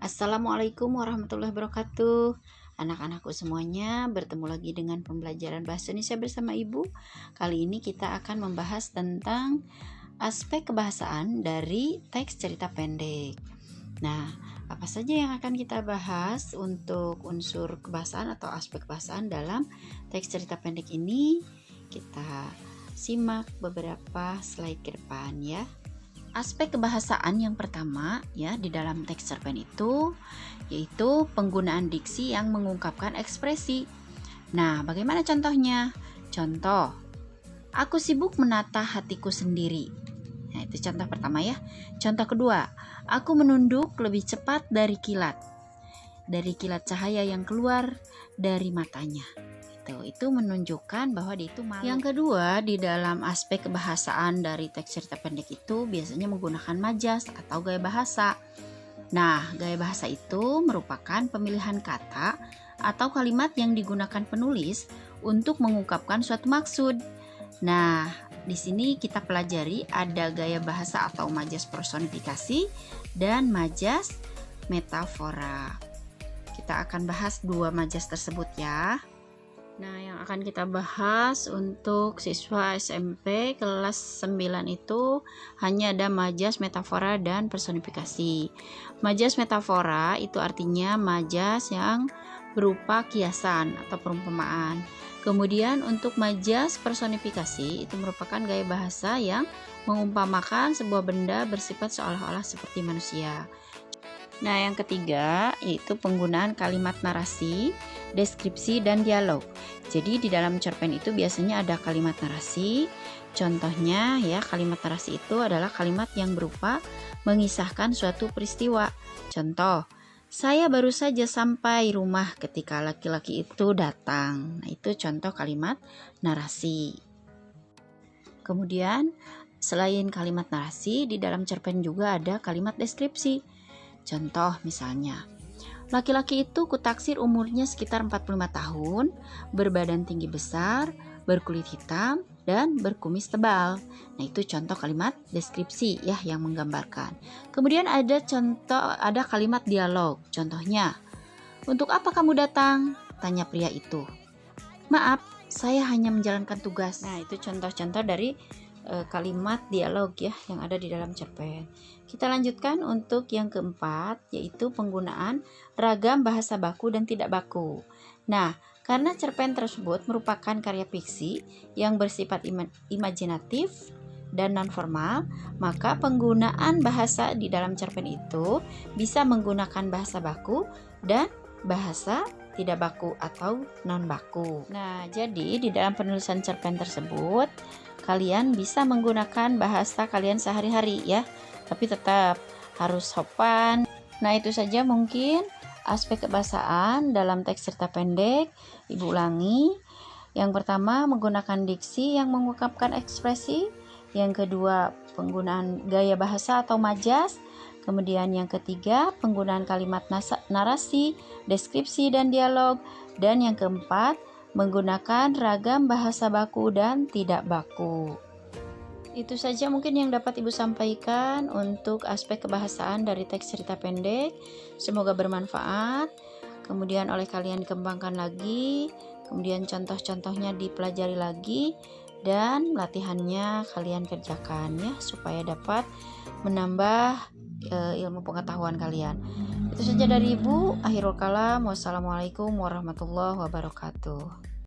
Assalamualaikum warahmatullahi wabarakatuh. Anak-anakku semuanya, bertemu lagi dengan pembelajaran bahasa Indonesia bersama Ibu. Kali ini kita akan membahas tentang aspek kebahasaan dari teks cerita pendek. Nah, apa saja yang akan kita bahas untuk unsur kebahasaan atau aspek kebahasaan dalam teks cerita pendek ini? Kita simak beberapa slide ke depan ya. Aspek kebahasaan yang pertama ya di dalam teks cerpen itu yaitu penggunaan diksi yang mengungkapkan ekspresi. Nah, bagaimana contohnya? Contoh, aku sibuk menata hatiku sendiri. Nah, itu contoh pertama ya. Contoh kedua, aku menunduk lebih cepat dari kilat cahaya yang keluar dari matanya. Itu menunjukkan bahwa dia itu malu. Yang kedua, di dalam aspek kebahasaan dari teks cerita pendek itu biasanya menggunakan majas atau gaya bahasa. Nah, gaya bahasa itu merupakan pemilihan kata atau kalimat yang digunakan penulis untuk mengungkapkan suatu maksud. Nah, di sini kita pelajari ada gaya bahasa atau majas personifikasi dan majas metafora. Kita akan bahas dua majas tersebut ya. Nah, yang akan kita bahas untuk siswa SMP kelas 9 itu hanya ada majas, metafora, dan personifikasi. Majas metafora itu artinya majas yang berupa kiasan atau perumpamaan. Kemudian untuk majas personifikasi itu merupakan gaya bahasa yang mengumpamakan sebuah benda bersifat seolah-olah seperti manusia. Nah, yang ketiga yaitu penggunaan kalimat narasi, deskripsi, dan dialog. Jadi di dalam cerpen itu biasanya ada kalimat narasi. Contohnya ya, kalimat narasi itu adalah kalimat yang berupa mengisahkan suatu peristiwa. Contoh, saya baru saja sampai rumah ketika laki-laki itu datang. Nah, itu contoh kalimat narasi. Kemudian, selain kalimat narasi, di dalam cerpen juga ada kalimat deskripsi. Contoh misalnya, laki-laki itu kutaksir umurnya sekitar 45 tahun, berbadan tinggi besar, berkulit hitam, dan berkumis tebal. Nah, itu contoh kalimat deskripsi ya yang menggambarkan. Kemudian ada kalimat dialog. Contohnya, untuk apa kamu datang? Tanya pria itu. Maaf, saya hanya menjalankan tugas. Nah, itu contoh-contoh dari kalimat dialog ya yang ada di dalam cerpen. Kita lanjutkan untuk yang keempat, yaitu penggunaan ragam bahasa baku dan tidak baku. Nah, karena cerpen tersebut merupakan karya fiksi yang bersifat imajinatif dan non-formal, maka penggunaan bahasa di dalam cerpen itu bisa menggunakan bahasa baku dan bahasa tidak baku atau non-baku. Nah, jadi di dalam penulisan cerpen tersebut kalian bisa menggunakan bahasa kalian sehari-hari ya, tapi tetap harus sopan. Nah, itu saja mungkin aspek kebahasaan dalam teks cerita pendek. Ibu ulangi. Yang pertama, menggunakan diksi yang mengungkapkan ekspresi. Yang kedua, penggunaan gaya bahasa atau majas. Kemudian yang ketiga, penggunaan kalimat narasi, deskripsi, dan dialog. Dan yang keempat, menggunakan ragam bahasa baku dan tidak baku. Itu saja mungkin yang dapat Ibu sampaikan untuk aspek kebahasaan dari teks cerita pendek. Semoga bermanfaat. Kemudian oleh kalian dikembangkan lagi. Kemudian contoh-contohnya dipelajari lagi. Dan latihannya kalian kerjakan ya, supaya dapat menambah ilmu pengetahuan kalian. Itu saja dari Ibu. Akhirul kalam. Wassalamualaikum warahmatullahi wabarakatuh.